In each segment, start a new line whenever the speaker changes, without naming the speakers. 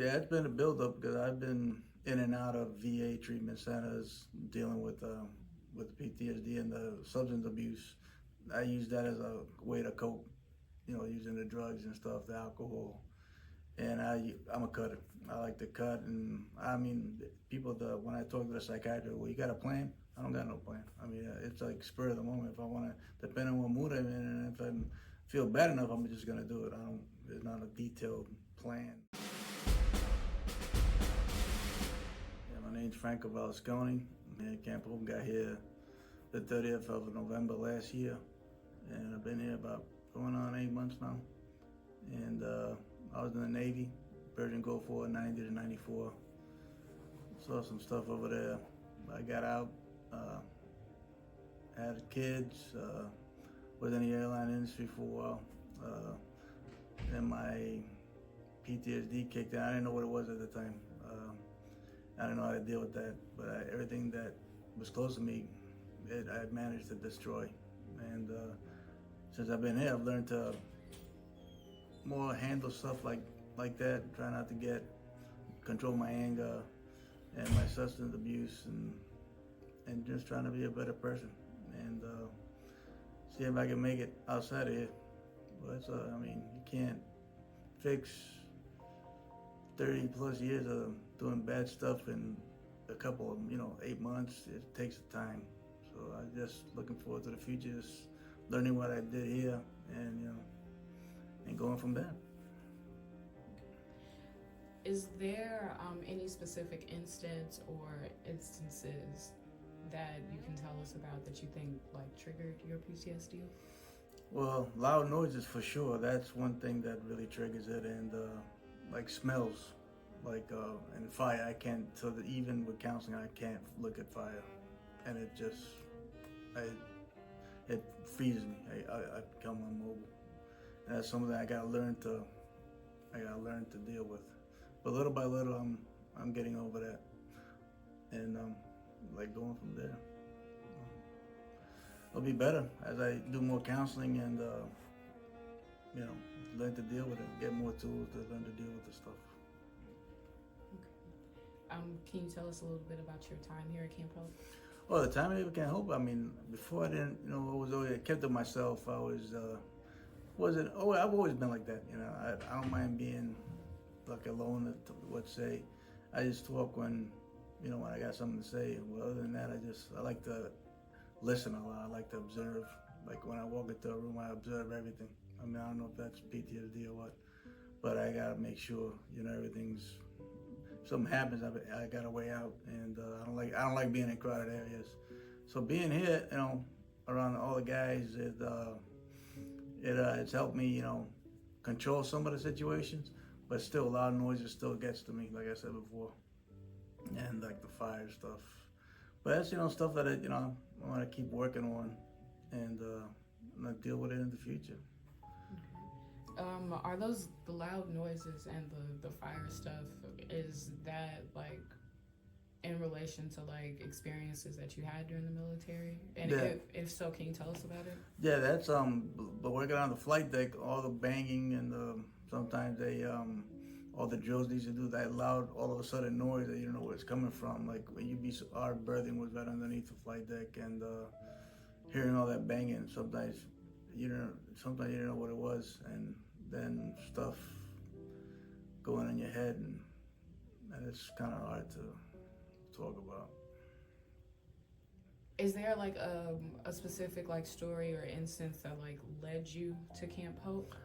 Yeah, it's been a build-up because I've been in and out of VA treatment centers dealing with PTSD and the substance abuse. I use that as a way to cope, using the drugs and stuff, the alcohol. And I'm a cutter. I like to cut, and I mean, when I talk to the psychiatrist, well, you got a plan? I don't got no plan. I mean, it's like spur of the moment. If I want to, depending on what mood I'm in, and if I feel bad enough, I'm just gonna do it. I don't. There's not a detailed plan. Yeah, my name's Franco. I'm here at Camp Hope. Got here the 30th of November last year, and I've been here about going on 8 months now. And I was in the Navy, Persian Gulf War, 90 to 94. Saw some stuff over there. I got out, had kids, was in the airline industry for a while. Then my PTSD kicked in. I didn't know what it was at the time. I didn't know how to deal with that, but everything that was close to me, I managed to destroy. And since I've been here, I've learned to more handle stuff like that. Try not to control my anger and my substance abuse, and just trying to be a better person and see if I can make it outside of here. But I mean, you can't fix 30 plus years of doing bad stuff in a couple of 8 months. It takes time. So I'm just looking forward to the future, just learning what I did here, and going from there.
Is there any specific instance or instances that you can tell us about that you think like triggered your PTSD?
Well, loud noises for sure. That's one thing that really triggers it, and like smells, and fire. I can't. Even with counseling, I can't look at fire, and it freezes me. I become immobile, and that's something I gotta learn to deal with. But little by little, I'm getting over that, and like going from there. It'll be better as I do more counseling and learn to deal with it. Get more tools to learn to deal with the stuff.
Okay. Can you tell us a little bit about your time here at Camp Hope?
Well, the time I can't hope. I mean, before I didn't, I kept to myself. I I've always been like that. I don't mind being like alone. Let's say, I just talk when I got something to say. Well, other than that, I like to listen a lot. I like to observe. Like when I walk into a room, I observe everything. I mean, I don't know if that's PTSD or what, but I gotta make sure everything's. If something happens, I got a way out, and I don't like being in crowded areas. So being here, around all the guys, it's helped me, control some of the situations, but still loud noises still gets to me, like I said before, and like the fire stuff. But that's stuff that I want to keep working on, and deal with it in the future.
Are those the loud noises and the fire stuff? Is that like in relation to like experiences that you had during the military? And
Yeah.
if so, can you tell us about it?
Yeah, that's but working on the flight deck, all the banging and sometimes they all the drills need to do that loud, all of a sudden noise that you don't know where it's coming from. Like when our berthing was right underneath the flight deck, and hearing all that banging, sometimes you didn't know what it was, and then stuff going in your head, and it's kind of hard to talk about.
Is there like a specific like story or instance that like led you to Camp Hope?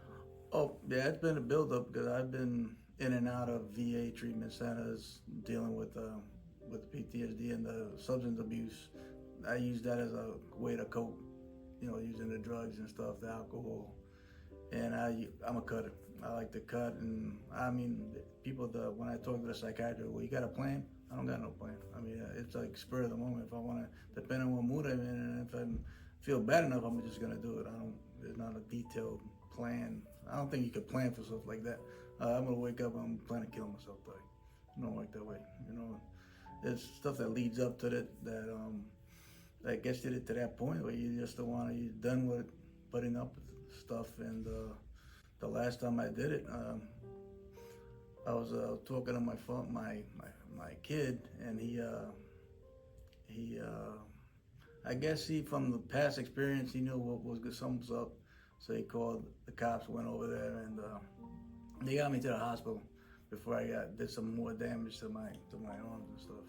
Oh yeah, it's been a build-up because I've been in and out of VA treatment centers dealing with PTSD and the substance abuse. I use that as a way to cope, using the drugs and stuff, the alcohol. And I'm a cutter. I like to cut, and I mean, when I talk to the psychiatrist, well, you got a plan? I don't got no plan. I mean, it's like spur of the moment. If I want to, depending on what mood I'm in, and if I feel bad enough, I'm just gonna do it. There's not a detailed plan. I don't think you could plan for stuff like that. I'm gonna wake up, I'm planning to kill myself, but I don't like that way. There's stuff that leads up to that gets you to that point where you just don't want to. You're done with putting up with stuff, and the last time I did it, I was talking on my phone, my kid, and he I guess he, from the past experience, he knew what was good, something was up, so he called the cops, went over there, and they got me to the hospital before I did some more damage to my arms and stuff.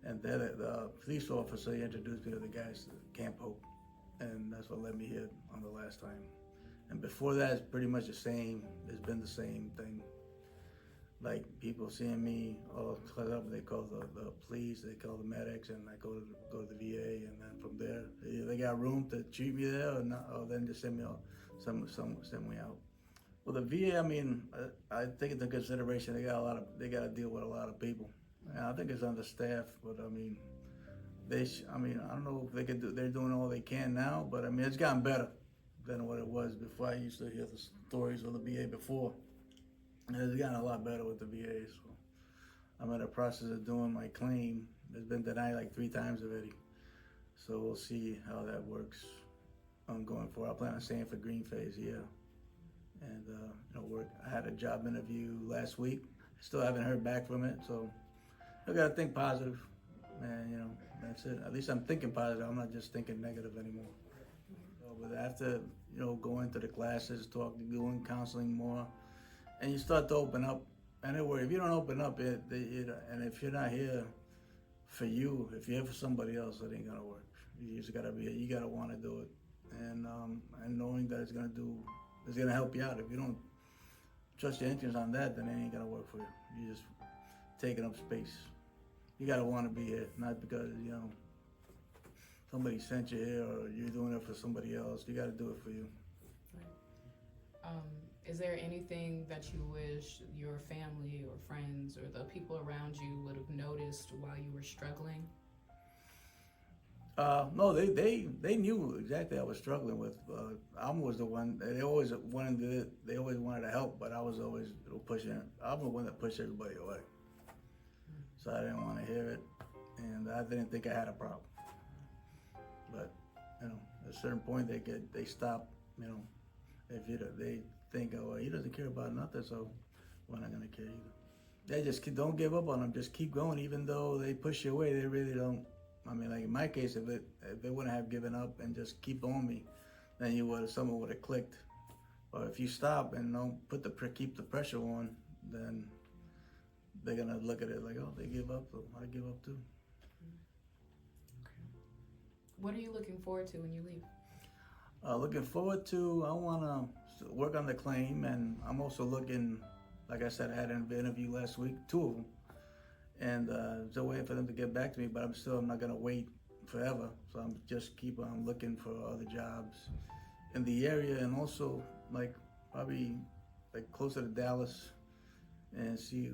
And then the police officer, he introduced me to the guys at Camp Hope, and that's what led me here on the last time. And before that, it's pretty much the same. It's been the same thing. Like people seeing me, they call the police, they call the medics, and I go to the VA, and then from there, they got room to treat me there, or not, or then just send me out, send me out. Well, the VA, I mean, I take into consideration they got to deal with a lot of people, and I think it's understaffed. But I mean, I don't know if they could do. They're doing all they can now, but I mean, it's gotten better than what it was before. I used to hear the stories of the VA before. And it's gotten a lot better with the VA, so I'm in the process of doing my claim. It's been denied like 3 times already, so we'll see how that works. I'm going for. I plan on staying for green phase here, and work. I had a job interview last week. Still haven't heard back from it, so I gotta think positive, and that's it. At least I'm thinking positive. I'm not just thinking negative anymore. But after going to the classes, doing counseling more. And you start to open up. Anyway, if you don't open up, and if you're not here for you, if you're here for somebody else, it ain't gonna work. You just gotta be. You gotta want to do it, and knowing that it's gonna help you out. If you don't trust your interest on that, then it ain't gonna work for you. You're just taking up space. You gotta want to be here, not because somebody sent you here or you're doing it for somebody else. You gotta do it for you.
Is there anything that you wish your family or friends or the people around you would have noticed while you were struggling?
No, they knew exactly what I was struggling with. I was the one. They always wanted to help, but I was always pushing. I'm the one that pushed everybody away. So I didn't want to hear it, and I didn't think I had a problem. But at a certain point, they stop. If they think, oh, well, he doesn't care about nothing, so we're not gonna care either. They just don't give up on them. Just keep going, even though they push you away. They really don't. I mean, like in my case, if they wouldn't have given up and just keep on me, then someone would have clicked. Or if you stop and don't keep the pressure on, then they're gonna look at it like, oh, they give up, so I give up too.
What are you looking forward to when you leave?
Looking forward to, I want to work on the claim, and I'm also looking, like I said, I had an interview last week, 2 of them, and still waiting for them to get back to me, but I'm not going to wait forever, so I'm just keep on looking for other jobs in the area, and also probably closer to Dallas, and see,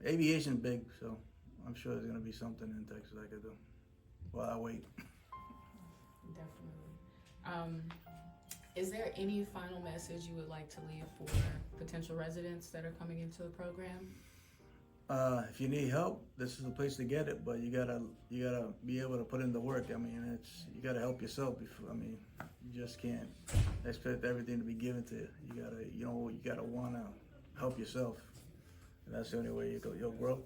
aviation's big, so I'm sure there's going to be something in Texas I could do while I wait.
Definitely. Is there any final message you would like to leave for potential residents that are coming into the program?
If you need help, this is the place to get it, but you gotta be able to put in the work. I mean, you gotta help yourself. You just can't expect everything to be given to you. You gotta want to help yourself, and that's the only way you'll grow.